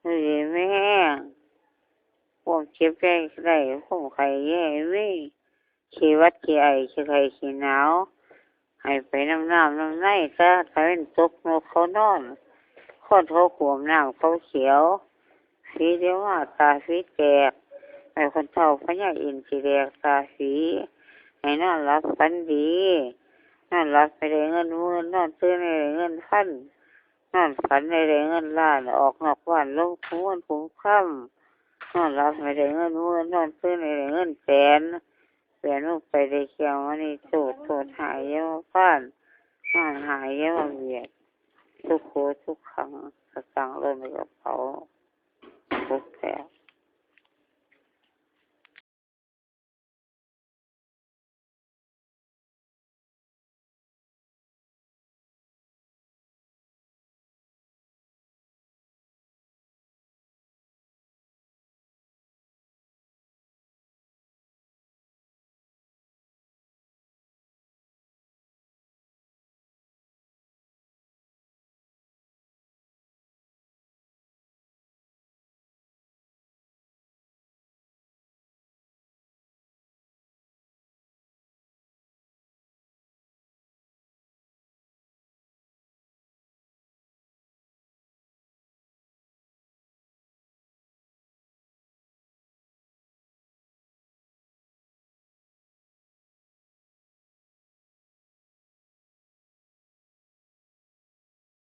ไม่ดีแม่พวกเจ็บใจได้พวกไข้แย่วิขี้วัดขี้ไอขี้ไข้ขี้หนาวให้ไปน้ำน้ำในซะถ้าเป็นตกนกเขานอนข้อเท้าขวมน้ำเขาเขียวสีเดียวว่าตาสีแตกไอ้คนเฒ่าพญาอินทร์สีแดงตาสีให้นอนรับฝันดีนอนรับไม่ได้เงินหมื่นนอนตื่นไม่ได้เงินพันนอนฝันไม่ได้เงินล้านออกนอกบ้านลงทุนคุ้มค่ำนอนรับไม่ได้เงินหมื่นนอนตื่นไม่ได้เงินแสนลูกไปได้เขียวมันนี่โทษหายเยอะบ้านนอนหายเยอะเบียดทุกครั้งสตังค์เริ่มในกระเป๋าทุกแผล